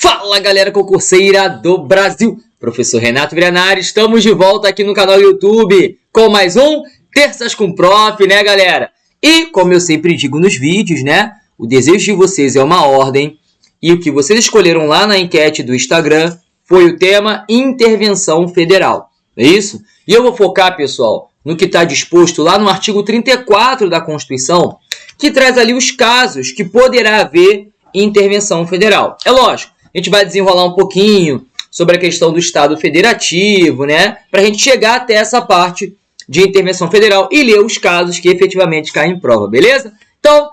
Fala galera concurseira do Brasil, professor Renato Vianari, estamos de volta aqui no canal YouTube com mais um Terças com Prof, né galera? E como eu sempre digo nos vídeos, né, o desejo de vocês é uma ordem e o que vocês escolheram lá na enquete do Instagram foi o tema intervenção federal, é isso? E eu vou focar, pessoal, no que está disposto lá no artigo 34 da Constituição, que traz ali os casos que poderá haver intervenção federal. É lógico, a gente vai desenrolar um pouquinho sobre a questão do Estado federativo, né? Para a gente chegar até essa parte de intervenção federal e ler os casos que efetivamente caem em prova, beleza? Então,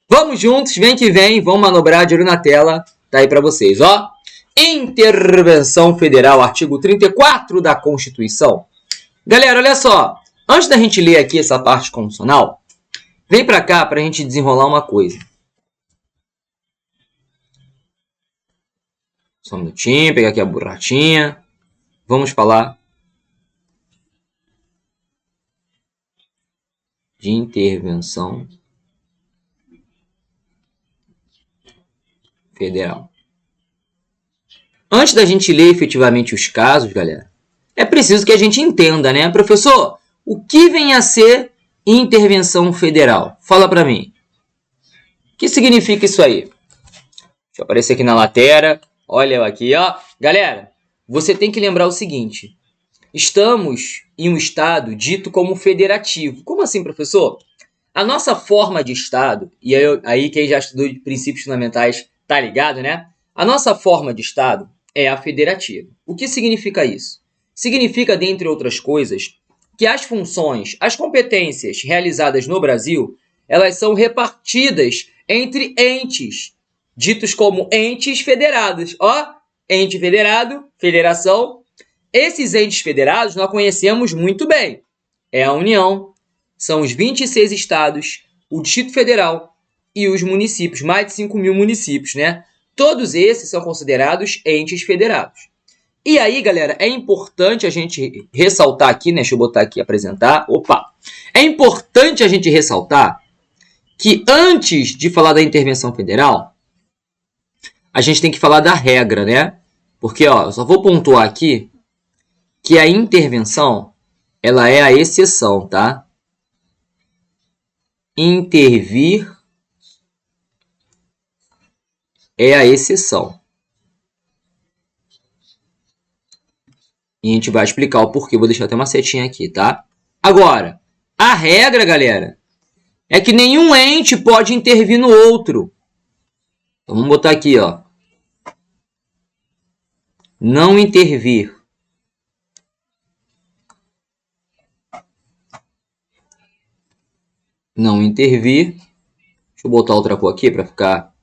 vamos juntos, vem que vem, vamos manobrar de olho na tela, tá aí para vocês, ó. Intervenção federal, artigo 34 da Constituição. Galera, olha só, antes da gente ler aqui essa parte constitucional, vem para cá para a gente desenrolar uma coisa. Só um minutinho, pegar aqui a borrachinha. Vamos falar de intervenção federal. Antes da gente ler efetivamente os casos, galera, é preciso que a gente entenda, né? Professor, o que vem a ser intervenção federal? Fala para mim. O que significa isso aí? Deixa eu aparecer aqui na lateral. Olha eu aqui, ó. Galera, você tem que lembrar o seguinte. Estamos em um estado dito como federativo. Como assim, professor? A nossa forma de estado, e aí quem já estudou de princípios fundamentais tá ligado, né? A nossa forma de estado é a federativa. O que significa isso? Significa, dentre outras coisas, que as funções, as competências realizadas no Brasil, elas são repartidas entre entes, ditos como entes federados. Ó, ente federado, federação. Esses entes federados nós conhecemos muito bem. É a União, são os 26 estados, o Distrito Federal e os municípios, mais de 5 mil municípios, né? Todos esses são considerados entes federados. E aí, galera, é importante a gente ressaltar aqui, né? Deixa eu botar aqui, apresentar. Opa! É importante a gente ressaltar que antes de falar da intervenção federal, a gente tem que falar da regra, né? Porque, ó, eu só vou pontuar aqui que a intervenção, ela é a exceção, tá? Intervir é a exceção. E a gente vai explicar o porquê. Vou deixar até uma setinha aqui, tá? Agora, a regra, galera, é que nenhum ente pode intervir no outro. Então, vamos botar aqui, ó. Não intervir. Não intervir. Deixa eu botar outra cor aqui para ficar...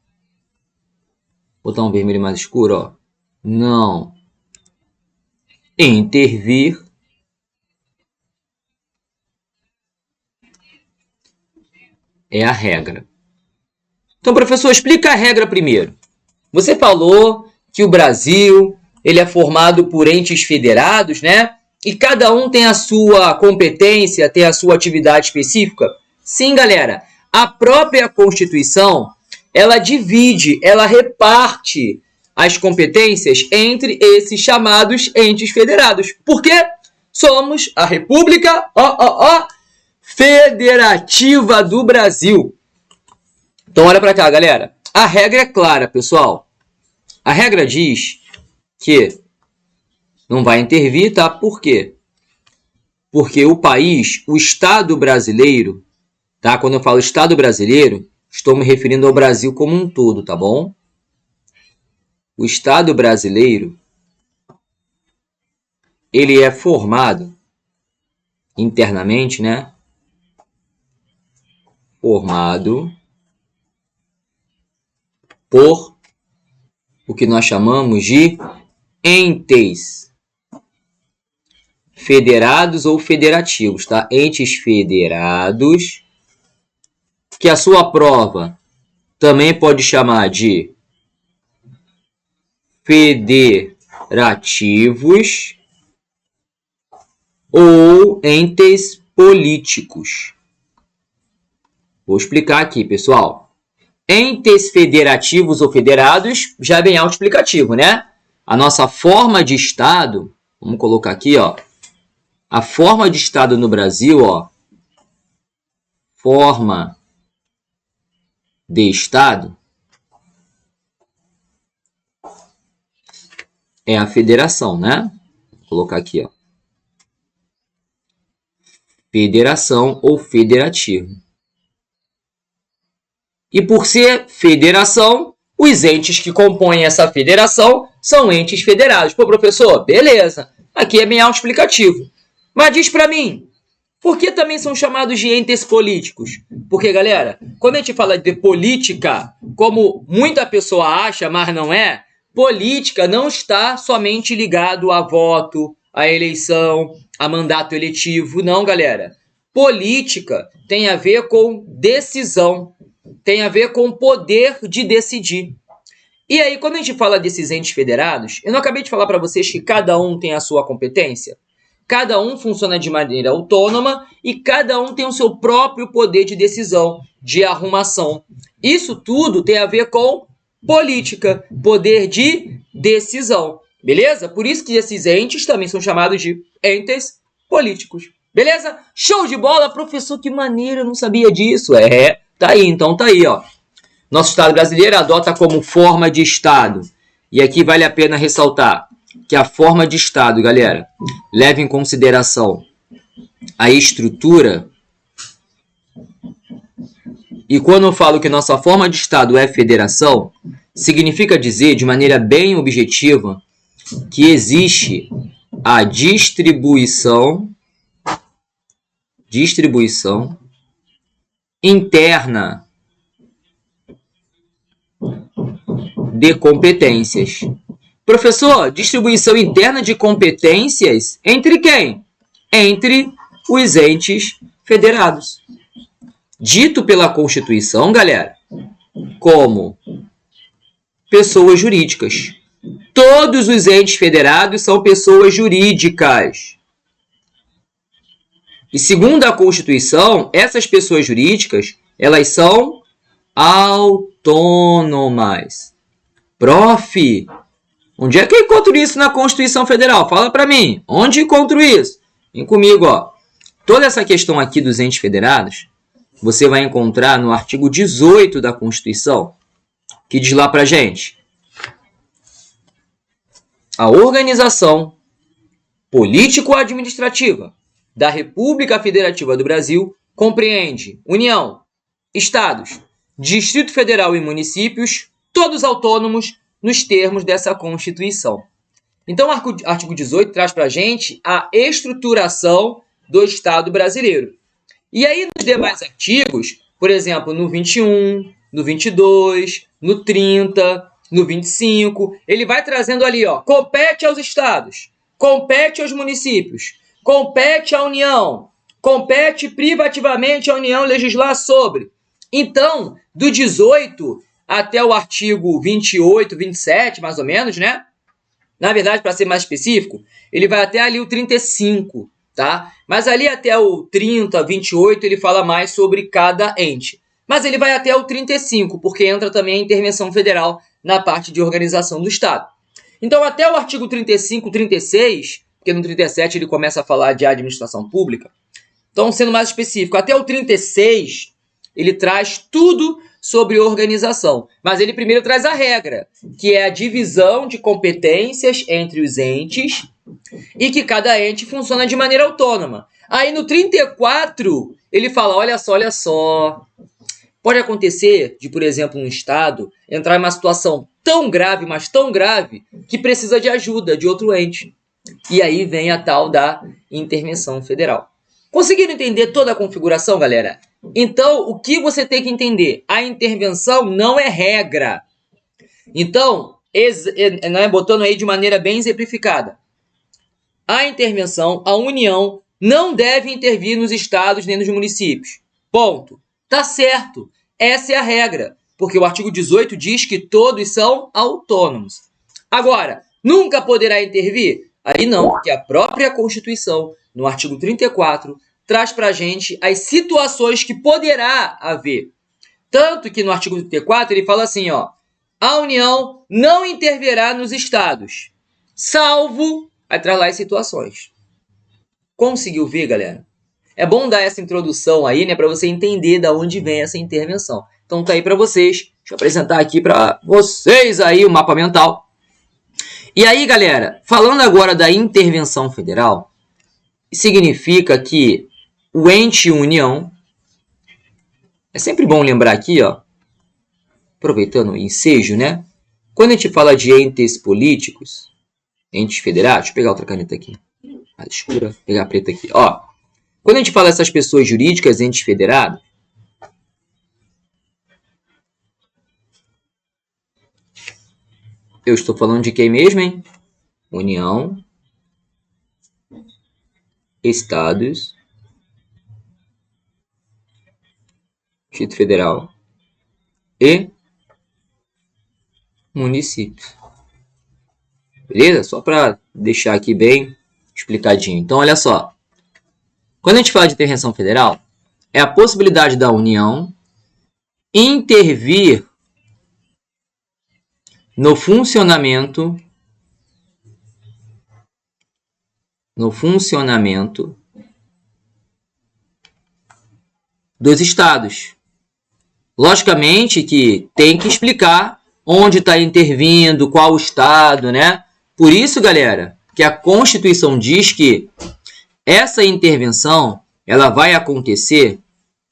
Botar um vermelho mais escuro, ó. Não intervir. É a regra. Então, professor, explica a regra primeiro. Você falou que o Brasil ele é formado por entes federados, né? E cada um tem a sua competência, tem a sua atividade específica? Sim, galera. A própria Constituição, ela divide, ela reparte as competências entre esses chamados entes federados. Por quê? Somos a República Federativa do Brasil. Então, olha para cá, galera. A regra é clara, pessoal. A regra diz que não vai intervir, tá? Por quê? Porque o país, o Estado brasileiro, tá? Quando eu falo Estado brasileiro, estou me referindo ao Brasil como um todo, tá bom? O Estado brasileiro, ele é formado internamente, né? Formado por o que nós chamamos de entes federados ou federativos, tá? Entes federados, que a sua prova também pode chamar de federativos ou entes políticos. Vou explicar aqui, pessoal. entes federativos ou federados, já vem autoexplicativo, né? A nossa forma de Estado, vamos colocar aqui, ó. A forma de Estado no Brasil, ó. Forma de Estado é a federação, né? Vou colocar aqui, ó. Federação ou federativo. E por ser federação, os entes que compõem essa federação são entes federados. Pô, professor, beleza. Aqui é bem autoexplicativo. Mas diz para mim, por que também são chamados de entes políticos? Porque, galera, quando a gente fala de política, como muita pessoa acha, mas não é, política não está somente ligado a voto, a eleição, a mandato eletivo. Não, galera. Política tem a ver com decisão, tem a ver com poder de decidir. E aí, quando a gente fala desses entes federados, eu não acabei de falar para vocês que cada um tem a sua competência? Cada um funciona de maneira autônoma e cada um tem o seu próprio poder de decisão, de arrumação. Isso tudo tem a ver com política, poder de decisão, beleza? Por isso que esses entes também são chamados de entes políticos, beleza? Show de bola, professor, que maneiro, eu não sabia disso. Tá aí, então tá aí, ó. Nosso Estado brasileiro adota como forma de Estado. E aqui vale a pena ressaltar que a forma de Estado, galera, leva em consideração a estrutura. E quando eu falo que nossa forma de Estado é federação, significa dizer, de maneira bem objetiva, que existe a distribuição interna de competências. Professor, distribuição interna de competências entre quem? Entre os entes federados. Dito pela Constituição, galera, como pessoas jurídicas. Todos os entes federados são pessoas jurídicas. E segundo a Constituição, essas pessoas jurídicas, elas são autônomas. Prof, onde é que eu encontro isso na Constituição Federal? Fala para mim. Onde encontro isso? Vem comigo, ó. Toda essa questão aqui dos entes federados, você vai encontrar no artigo 18 da Constituição, que diz lá pra gente: a organização político-administrativa da República Federativa do Brasil compreende União, Estados, Distrito Federal e municípios, todos autônomos nos termos dessa Constituição. Então, o artigo 18 traz para a gente a estruturação do Estado brasileiro. E aí, nos demais artigos, por exemplo, no 21, no 22, no 30, no 25, ele vai trazendo ali, ó, compete aos estados, compete aos municípios, compete à União, compete privativamente à União legislar sobre. Então, do 18 até o artigo 28, 27, mais ou menos, né? Na verdade, para ser mais específico, ele vai até ali o 35, tá? Mas ali até o 30, 28, ele fala mais sobre cada ente. Mas ele vai até o 35, porque entra também a intervenção federal na parte de organização do Estado. Então, até o artigo 35, 36, porque no 37 ele começa a falar de administração pública. Então, sendo mais específico, até o 36, ele traz tudo sobre organização. Mas ele primeiro traz a regra, que é a divisão de competências entre os entes e que cada ente funciona de maneira autônoma. Aí no 34, ele fala, olha só. Pode acontecer de, por exemplo, um estado entrar em uma situação tão grave, mas tão grave, que precisa de ajuda de outro ente. E aí vem a tal da intervenção federal. Conseguiram entender toda a configuração, galera? Então, o que você tem que entender? A intervenção não é regra. Então, botando aí de maneira bem exemplificada, a intervenção, a União, não deve intervir nos estados nem nos municípios. Ponto. Tá certo. Essa é a regra. Porque o artigo 18 diz que todos são autônomos. Agora, nunca poderá intervir? Aí não, porque a própria Constituição, no artigo 34, traz para a gente as situações que poderá haver. Tanto que no artigo 34 ele fala assim, ó, a União não intervirá nos estados, salvo, atrás lá as situações. Conseguiu ver, galera? É bom dar essa introdução aí, né, para você entender de onde vem essa intervenção. Então tá aí para vocês. Deixa eu apresentar aqui para vocês aí o mapa mental. E aí, galera, falando agora da intervenção federal, significa que o ente União, é sempre bom lembrar aqui, ó, aproveitando o ensejo, né? Quando a gente fala de entes políticos, entes federados, deixa eu pegar outra caneta aqui, mais escura, pegar a preta aqui, ó. Quando a gente fala dessas pessoas jurídicas, entes federados, eu estou falando de quem mesmo, hein? União, estados, Distrito Federal e municípios. Beleza? Só para deixar aqui bem explicadinho. Então, olha só. Quando a gente fala de intervenção federal, é a possibilidade da União intervir no funcionamento dos estados. Logicamente que tem que explicar onde está intervindo, qual o estado, né? Por isso, galera, que a Constituição diz que essa intervenção ela vai acontecer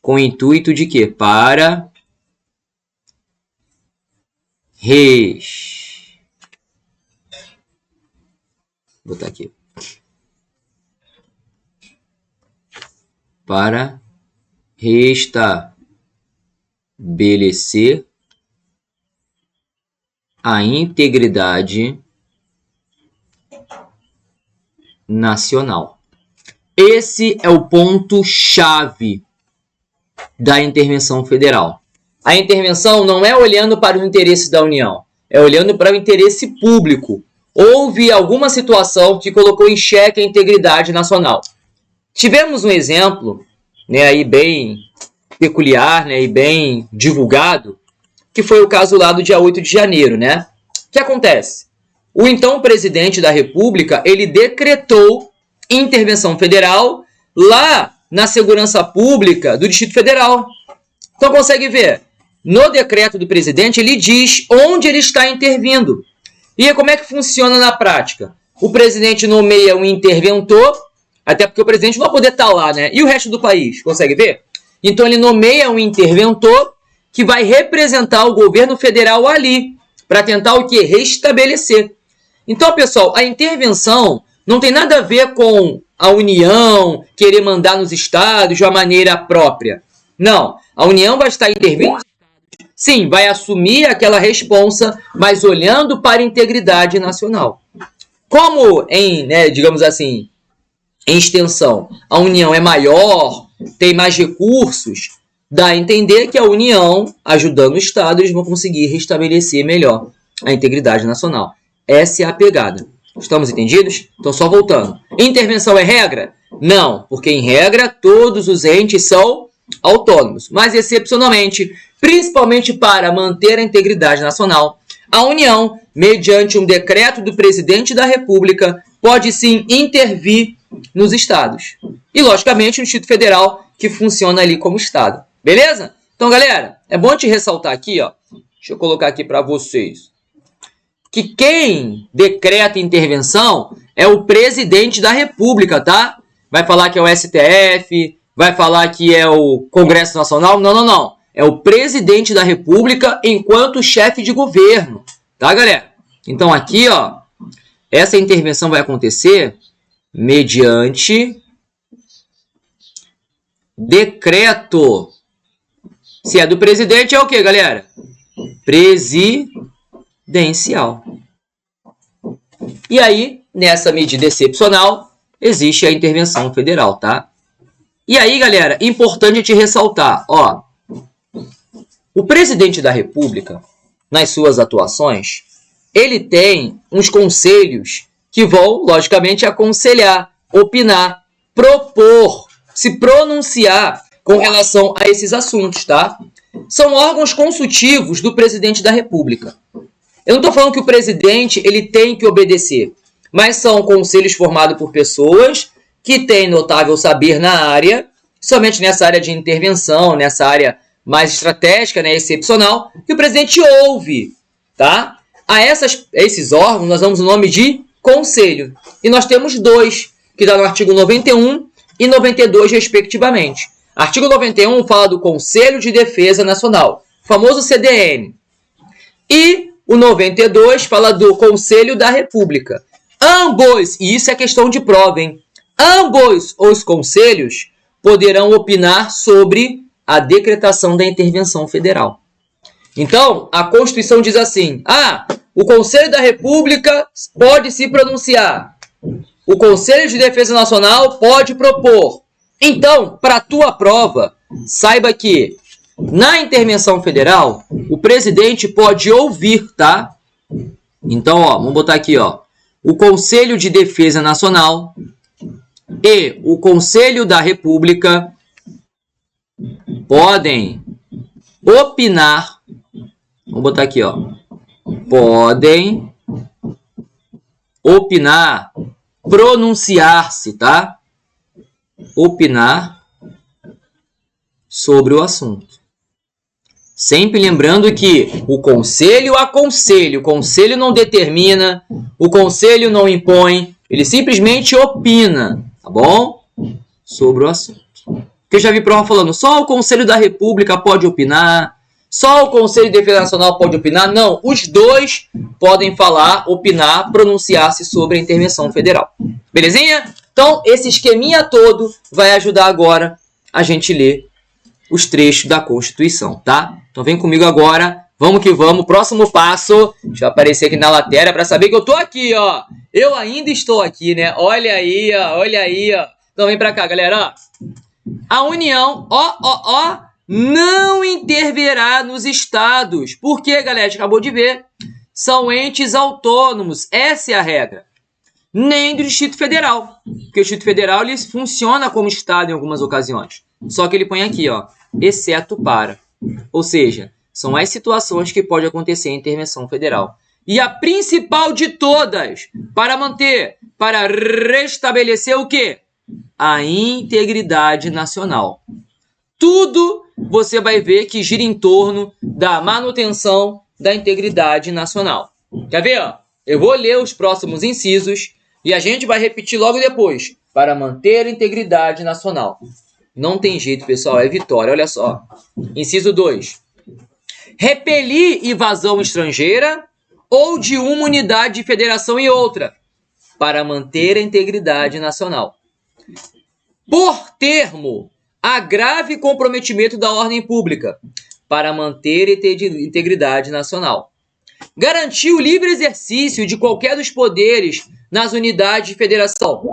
com o intuito de quê? Para vou botar aqui. Para restabelecer a integridade nacional. Esse é o ponto-chave da intervenção federal. A intervenção não é olhando para o interesse da União, é olhando para o interesse público. Houve alguma situação que colocou em xeque a integridade nacional. Tivemos um exemplo, né, aí bem peculiar, né, e bem divulgado, que foi o caso lá do dia 8 de janeiro, né? O que acontece? O então presidente da República, ele decretou intervenção federal lá na segurança pública do Distrito Federal. Então consegue ver, no decreto do presidente ele diz onde ele está intervindo. E como é que funciona na prática? O presidente nomeia um interventor, até porque o presidente não vai poder estar lá, né? E o resto do país, consegue ver? Então ele nomeia um interventor que vai representar o governo federal ali, para tentar o quê? Restabelecer. Então, pessoal, a intervenção não tem nada a ver com a União querer mandar nos estados de uma maneira própria. Não, a União vai estar intervindo, sim, vai assumir aquela responsa, mas olhando para a integridade nacional. Como digamos assim, em extensão, a União é maior, tem mais recursos, dá a entender que a União, ajudando o Estado, eles vão conseguir restabelecer melhor a integridade nacional. Essa é a pegada. Estamos entendidos? Então, só voltando. Intervenção é regra? Não, porque em regra todos os entes são autônomos, mas excepcionalmente, principalmente para manter a integridade nacional, a União, mediante um decreto do presidente da República, pode sim intervir nos estados. E, logicamente, o Distrito Federal, que funciona ali como estado. Beleza? Então, galera, é bom te ressaltar aqui, ó. Deixa eu colocar aqui para vocês. Que quem decreta intervenção é o presidente da República, tá? Vai falar que é o STF, vai falar que é o Congresso Nacional. Não, não, não. É o presidente da República enquanto chefe de governo. Tá, galera? Então, aqui, ó, essa intervenção vai acontecer mediante decreto. Se é do presidente, é o quê, galera? Presidencial. E aí, nessa medida excepcional, existe a intervenção federal, tá? E aí, galera, importante te ressaltar, ó, o presidente da República, nas suas atuações, ele tem uns conselhos que vão, logicamente, aconselhar, opinar, propor, se pronunciar com relação a esses assuntos, tá? são órgãos consultivos do presidente da República. Eu não estou falando que o presidente ele tem que obedecer, mas são conselhos formados por pessoas que têm notável saber na área, somente nessa área de intervenção, nessa área mais estratégica, né, excepcional, que o presidente ouve, tá? A esses órgãos nós damos o nome de conselho. E nós temos dois, que dá no artigo 91 e 92, respectivamente. Artigo 91 fala do Conselho de Defesa Nacional, famoso CDN. E o 92 fala do Conselho da República. Ambos, e isso é questão de prova, hein? Ambos os conselhos poderão opinar sobre a decretação da intervenção federal. Então, a Constituição diz assim, o Conselho da República pode se pronunciar, o Conselho de Defesa Nacional pode propor. Então, para a tua prova, saiba que na intervenção federal, o presidente pode ouvir, tá? Então, vamos botar aqui, o Conselho de Defesa Nacional e o Conselho da República podem opinar, vamos botar aqui, podem opinar, pronunciar-se, tá? Opinar sobre o assunto. Sempre lembrando que o conselho aconselha, o conselho não determina, o conselho não impõe, ele simplesmente opina, tá bom? Sobre o assunto. Porque eu já vi prova falando, só o Conselho da República pode opinar, só o Conselho de Defesa Nacional pode opinar. Não, os dois podem falar, opinar, pronunciar-se sobre a intervenção federal. Belezinha? Então, esse esqueminha todo vai ajudar agora a gente ler os trechos da Constituição, tá? Então vem comigo agora, vamos que vamos. Próximo passo, deixa eu aparecer aqui na lateral para saber que eu tô aqui, Eu ainda estou aqui, né? Olha aí, olha aí, Então vem para cá, galera, A União, não intervirá nos estados. Por quê, galera? A gente acabou de ver. São entes autônomos, essa é a regra. Nem do Distrito Federal. Porque o Distrito Federal ele funciona como estado em algumas ocasiões. Só que ele põe aqui, exceto para. Ou seja, são as situações que pode acontecer em intervenção federal. E a principal de todas, para restabelecer o quê? A integridade nacional. Tudo você vai ver que gira em torno da manutenção da integridade nacional. Quer ver? Eu vou ler os próximos incisos e a gente vai repetir logo depois. Para manter a integridade nacional. Não tem jeito, pessoal, é vitória. Olha só. Inciso 2. Repelir invasão estrangeira ou de uma unidade de federação e outra, para manter a integridade nacional. Por termo, agrave comprometimento da ordem pública, para manter a integridade nacional. Garantir o livre exercício de qualquer dos poderes nas unidades de federação,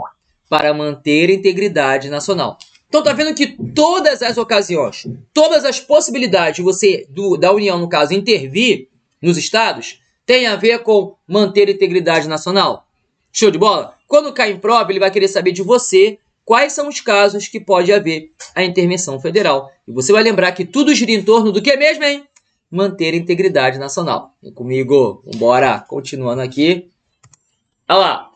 para manter a integridade nacional. Então, tá vendo que todas as ocasiões, todas as possibilidades de você, da União, no caso, intervir nos estados, tem a ver com manter a integridade nacional? Show de bola? Quando cai em prova, ele vai querer saber de você quais são os casos que pode haver a intervenção federal. E você vai lembrar que tudo gira em torno do que mesmo, hein? Manter a integridade nacional. Vem comigo, vambora, continuando aqui. Olha lá.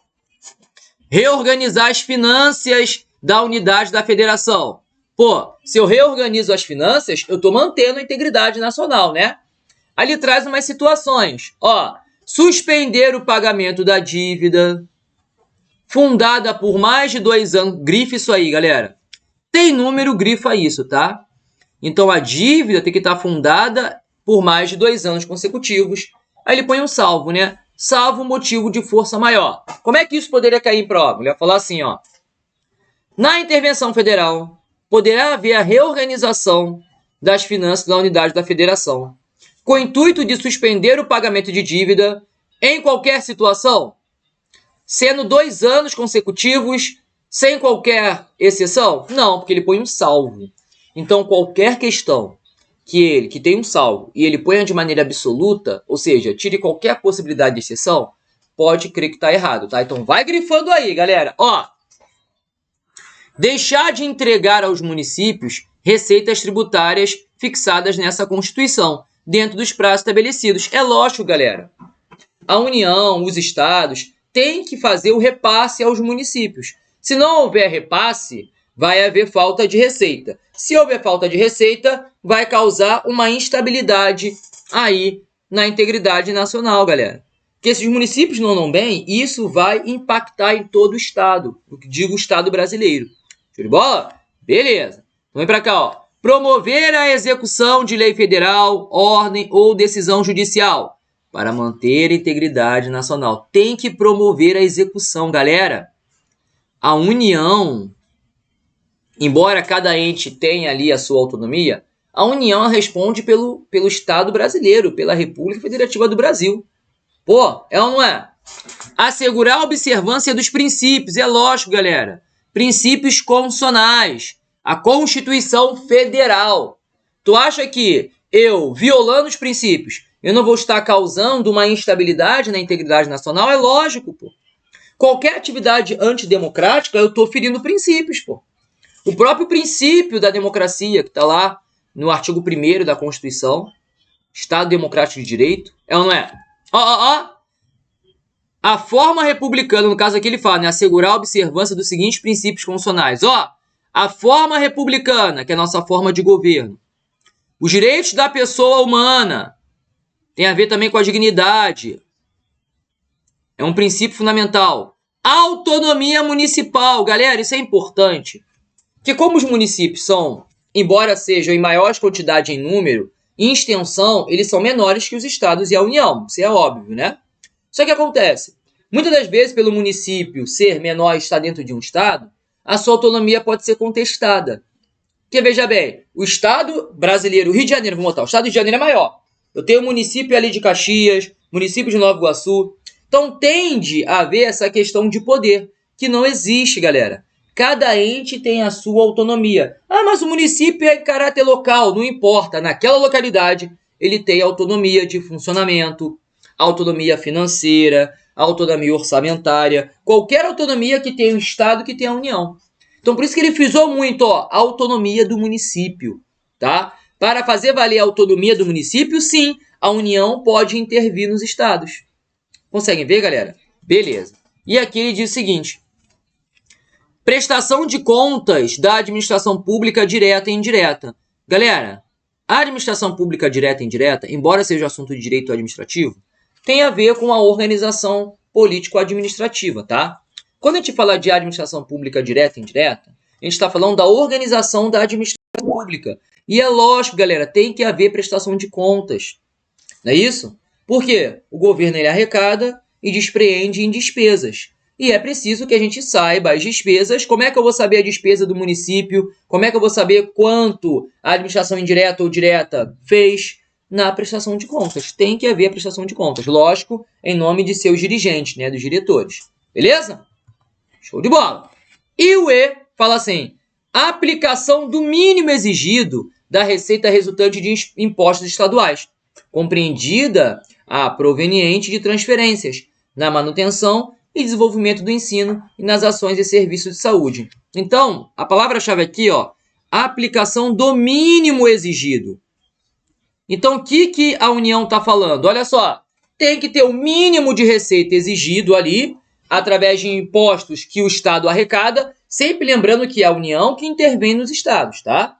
Reorganizar as finanças da unidade da federação. Pô, se eu reorganizo as finanças, eu estou mantendo a integridade nacional, né? Ali traz umas situações. Suspender o pagamento da dívida fundada por mais de 2 anos. Grife isso aí, galera. Tem número, grifa isso, tá? Então, a dívida tem que estar fundada por mais de 2 anos consecutivos. Aí ele põe um salvo, né? Salvo motivo de força maior. Como é que isso poderia cair em prova? Ele vai falar assim, Na intervenção federal, poderá haver a reorganização das finanças da unidade da federação, com o intuito de suspender o pagamento de dívida em qualquer situação, sendo 2 anos consecutivos, sem qualquer exceção? Não, porque ele põe um salvo. Então, qualquer questão que tem um salvo e ele ponha de maneira absoluta, ou seja, tire qualquer possibilidade de exceção, pode crer que está errado, tá? Então, vai grifando aí, galera. Deixar de entregar aos municípios receitas tributárias fixadas nessa Constituição, dentro dos prazos estabelecidos. É lógico, galera, a União, os estados, têm que fazer o repasse aos municípios. Se não houver repasse, vai haver falta de receita. Se houver falta de receita, vai causar uma instabilidade aí na integridade nacional, galera. Porque esses municípios não andam bem, isso vai impactar em todo o estado. O que digo o estado brasileiro. Show de bola? Beleza. Então vem pra cá, ó. Promover a execução de lei federal, ordem ou decisão judicial para manter a integridade nacional. Tem que promover a execução, galera. A União, embora cada ente tenha ali a sua autonomia, a União responde pelo Estado brasileiro, pela República Federativa do Brasil. Pô, é ou não é? Assegurar a observância dos princípios. É lógico, galera. Princípios constitucionais. A Constituição Federal. Tu acha que eu, violando os princípios, eu não vou estar causando uma instabilidade na integridade nacional? É lógico, pô. Qualquer atividade antidemocrática, eu estou ferindo princípios, pô. O próprio princípio da democracia, que está lá no artigo 1º da Constituição, Estado Democrático de Direito, é ou não é? A forma republicana, no caso aqui ele fala, né? Assegurar a observância dos seguintes princípios constitucionais. A forma republicana, que é a nossa forma de governo. Os direitos da pessoa humana. Tem a ver também com a dignidade. É um princípio fundamental. Autonomia municipal. Galera, isso é importante. Porque como os municípios são, embora sejam em maior quantidade em número, em extensão, eles são menores que os estados e a União. Isso é óbvio, né? Só que acontece, muitas das vezes, pelo município ser menor e estar dentro de um estado, a sua autonomia pode ser contestada. Porque, veja bem, o estado brasileiro, o Rio de Janeiro, vamos botar, o estado do Rio de Janeiro é maior. Eu tenho o município ali de Caxias, município de Nova Iguaçu. Então, tende a haver essa questão de poder, que não existe, galera. Cada ente tem a sua autonomia. Mas o município é em caráter local, não importa. Naquela localidade, ele tem autonomia de funcionamento, autonomia financeira, autonomia orçamentária, qualquer autonomia que tenha o Estado, que tenha a União. Então, por isso que ele frisou muito, a autonomia do município, tá? Para fazer valer a autonomia do município, sim, a União pode intervir nos estados. Conseguem ver, galera? Beleza. E aqui ele diz o seguinte: prestação de contas da administração pública direta e indireta. Galera, a administração pública direta e indireta, embora seja assunto de direito administrativo, tem a ver com a organização político-administrativa, tá? Quando a gente fala de administração pública direta e indireta, a gente está falando da organização da administração pública. E é lógico, galera, tem que haver prestação de contas. Não é isso? Por quê? O governo ele arrecada e despreende em despesas. E é preciso que a gente saiba as despesas. Como é que eu vou saber a despesa do município? Como é que eu vou saber quanto a administração indireta ou direta fez? Na prestação de contas. Tem que haver a prestação de contas. Lógico, em nome de seus dirigentes, né? Dos diretores. Beleza? Show de bola. E o E fala assim: aplicação do mínimo exigido da receita resultante de impostos estaduais, compreendida a proveniente de transferências, na manutenção e desenvolvimento do ensino e nas ações e serviços de saúde. Então, a palavra-chave aqui, aplicação do mínimo exigido. Então, o que a União está falando? Olha só, tem que ter o mínimo de receita exigido ali, através de impostos que o Estado arrecada, sempre lembrando que é a União que intervém nos estados, tá?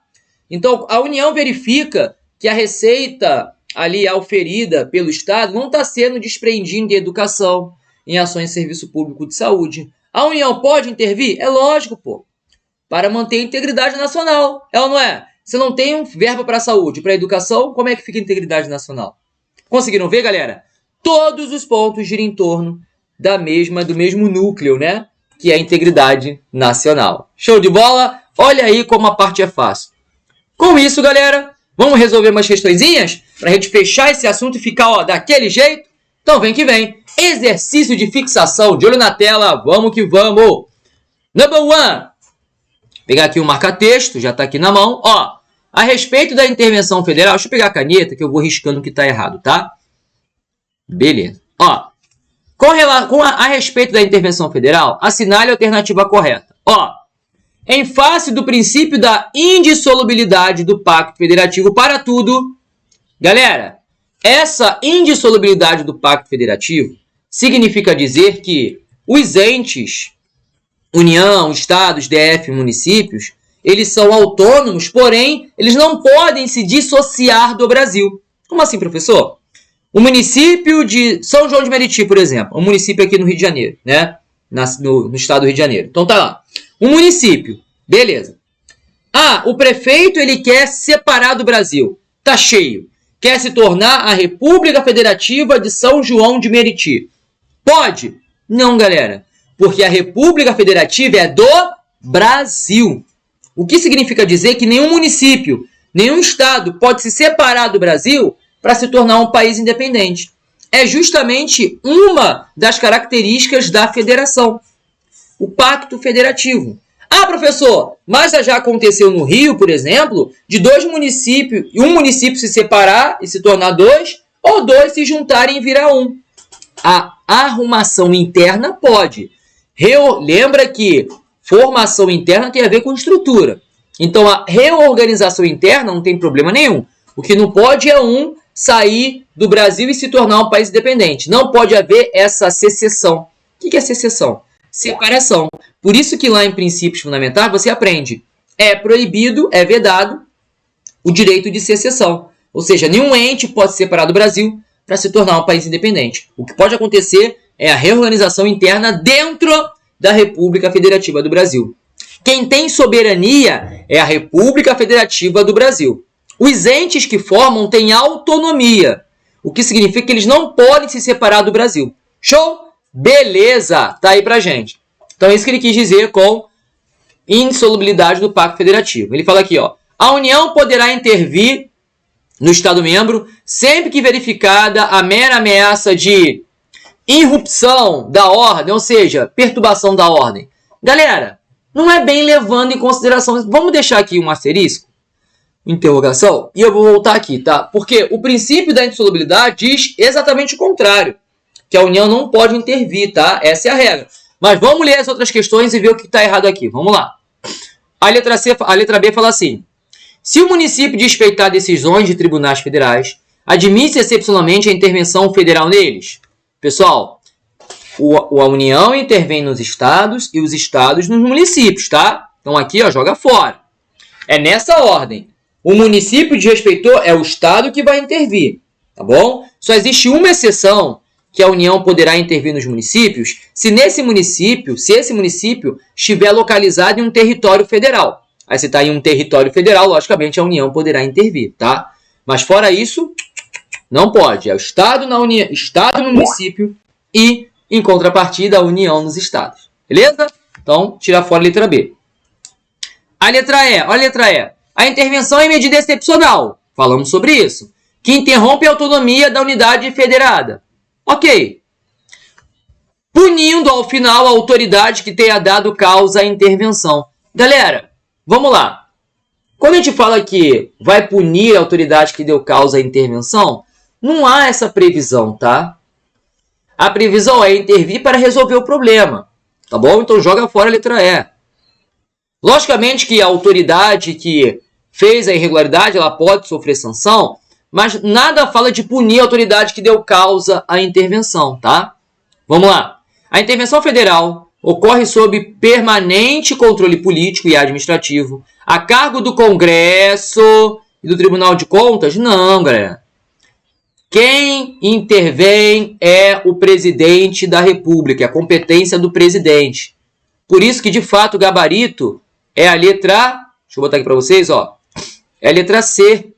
Então, a União verifica que a receita ali auferida pelo Estado não está sendo desprendida em educação, em ações de serviço público de saúde. A União pode intervir? É lógico, pô. Para manter a integridade nacional. É ou não é? Se não tem um verba para a saúde, para a educação, como é que fica a integridade nacional? Conseguiram ver, galera? Todos os pontos giram em torno do mesmo núcleo, né? Que é a integridade nacional. Show de bola? Olha aí como a parte é fácil. Com isso, galera, vamos resolver umas questõezinhas para a gente fechar esse assunto e ficar daquele jeito? Então vem que vem. Exercício de fixação. De olho na tela. Vamos que vamos. Number 1. Pegar aqui o marca-texto. Já está aqui na mão. A respeito da intervenção federal. Deixa eu pegar a caneta que eu vou riscando o que está errado, tá? Beleza. A respeito da intervenção federal, assinale a alternativa correta. em face do princípio da indissolubilidade do Pacto Federativo para tudo. Galera, essa indissolubilidade do Pacto Federativo significa dizer que os entes, União, Estados, DF, municípios, eles são autônomos, porém, eles não podem se dissociar do Brasil. Como assim, professor? O município de São João de Meriti, por exemplo, um município aqui no Rio de Janeiro, né? No estado do Rio de Janeiro. Então tá lá. Um município, beleza. Ah, o prefeito ele quer se separar do Brasil. Tá cheio. Quer se tornar a República Federativa de São João de Meriti. Pode? Não, galera. Porque a República Federativa é do Brasil. O que significa dizer que nenhum município, nenhum estado pode se separar do Brasil para se tornar um país independente. É justamente uma das características da federação. O Pacto Federativo. Ah, professor, mas já aconteceu no Rio, por exemplo, de dois municípios, um município se separar e se tornar dois, ou dois se juntarem e virar um. A arrumação interna pode. Lembra que formação interna tem a ver com estrutura. Então, a reorganização interna não tem problema nenhum. O que não pode é um sair do Brasil e se tornar um país independente. Não pode haver essa secessão. O que é secessão? Separação. Por isso que lá em princípios fundamentais você aprende. É proibido, é vedado o direito de secessão. Ou seja, nenhum ente pode se separar do Brasil para se tornar um país independente. O que pode acontecer é a reorganização interna dentro da República Federativa do Brasil. Quem tem soberania é a República Federativa do Brasil. Os entes que formam têm autonomia, o que significa que eles não podem se separar do Brasil. Show? Beleza! Tá aí pra gente. Então é isso que ele quis dizer com indissolubilidade do Pacto Federativo. Ele fala aqui, ó, a União poderá intervir no Estado-membro sempre que verificada a mera ameaça de irrupção da ordem, ou seja, perturbação da ordem. Galera, não é bem levando em consideração... Vamos deixar aqui um asterisco, interrogação, e eu vou voltar aqui, tá? Porque o princípio da indissolubilidade diz exatamente o contrário, que a União não pode intervir, tá? Essa é a regra. Mas vamos ler as outras questões e ver o que está errado aqui. Vamos lá. A letra B fala assim: se o município respeitar decisões de tribunais federais, admite excepcionalmente a intervenção federal neles. Pessoal, a União intervém nos estados e os estados nos municípios, tá? Então aqui, ó, joga fora. É nessa ordem. O município desrespeitou, é o estado que vai intervir, tá bom? Só existe uma exceção, que a União poderá intervir nos municípios, se esse município estiver localizado em um território federal. Aí você está em um território federal, logicamente a União poderá intervir, tá? Mas fora isso, não pode. É o Estado na União, Estado no município e, em contrapartida, a União nos estados. Beleza? Então, tira fora a letra B. A letra E, olha a letra E. A intervenção é medida excepcional. Falamos sobre isso. Que interrompe a autonomia da unidade federada. Ok. Punindo ao final a autoridade que tenha dado causa à intervenção. Galera, vamos lá. Quando a gente fala que vai punir a autoridade que deu causa à intervenção, não há essa previsão, tá? A previsão é intervir para resolver o problema. Tá bom? Então joga fora a letra E. Logicamente que a autoridade que fez a irregularidade, ela pode sofrer sanção, mas nada fala de punir a autoridade que deu causa à intervenção, tá? Vamos lá. A intervenção federal ocorre sob permanente controle político e administrativo, a cargo do Congresso e do Tribunal de Contas? Não, galera. Quem intervém é o presidente da República, é a competência do presidente. Por isso que, de fato, o gabarito é a letra... Deixa eu botar aqui para vocês, ó. É a letra C.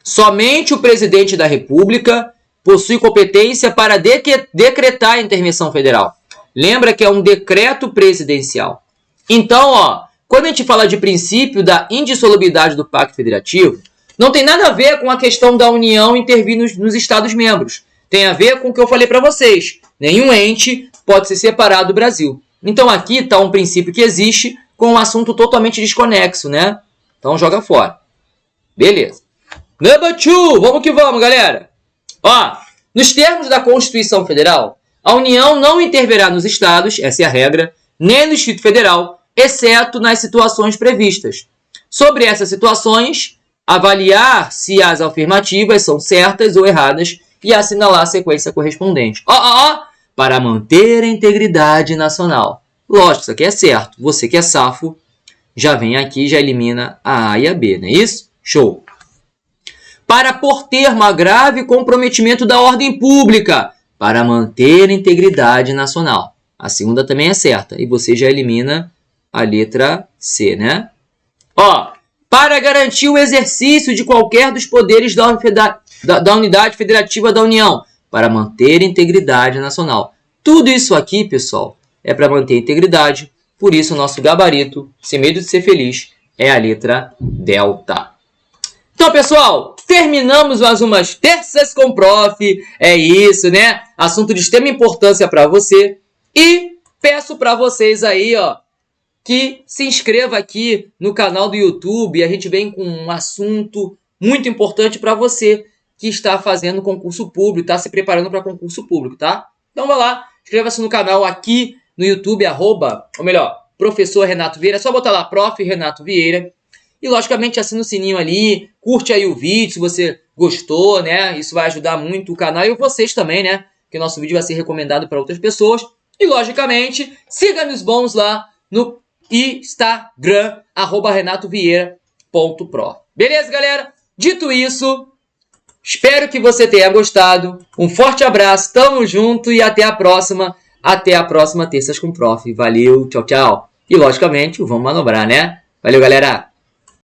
Somente o presidente da República possui competência para decretar a intervenção federal. Lembra que é um decreto presidencial. Então, ó, quando a gente fala de princípio da indissolubilidade do Pacto Federativo, não tem nada a ver com a questão da União intervir nos Estados-membros. Tem a ver com o que eu falei para vocês. Nenhum ente pode se separar do Brasil. Então, aqui está um princípio que existe com um assunto totalmente desconexo, né? Então, joga fora. Beleza. Number 2. Vamos que vamos, galera. Ó, nos termos da Constituição Federal, a União não intervirá nos estados, essa é a regra, nem no Distrito Federal, exceto nas situações previstas. Sobre essas situações, avaliar se as afirmativas são certas ou erradas e assinalar a sequência correspondente. Para manter a integridade nacional. Lógico, isso aqui é certo. Você que é safo, já vem aqui e já elimina a A e a B, não é isso? Show! Para pôr termo a grave comprometimento da ordem pública, para manter a integridade nacional. A segunda também é certa, e você já elimina a letra C, né? Para garantir o exercício de qualquer dos poderes da unidade federativa da União, para manter a integridade nacional. Tudo isso aqui, pessoal, é para manter a integridade, por isso o nosso gabarito, sem medo de ser feliz, é a letra delta. Então, pessoal, terminamos mais umas terças com o prof. É isso, né? Assunto de extrema importância para você. E peço para vocês aí, que se inscreva aqui no canal do YouTube. A gente vem com um assunto muito importante para você que está fazendo concurso público, está se preparando para concurso público, tá? Então, vai lá, inscreva-se no canal aqui no YouTube, Professor Renato Vieira. É só botar lá, Prof. Renato Vieira. E, logicamente, assina o sininho ali, curte aí o vídeo se você gostou, né? Isso vai ajudar muito o canal e vocês também, né? Que o nosso vídeo vai ser recomendado para outras pessoas. E, logicamente, siga-nos bons lá no Instagram, renatovieira.prof. Beleza, galera? Dito isso, espero que você tenha gostado. Um forte abraço, tamo junto e até a próxima. Até a próxima Terças com Prof. Valeu, tchau, tchau. E, logicamente, vamos manobrar, né? Valeu, galera!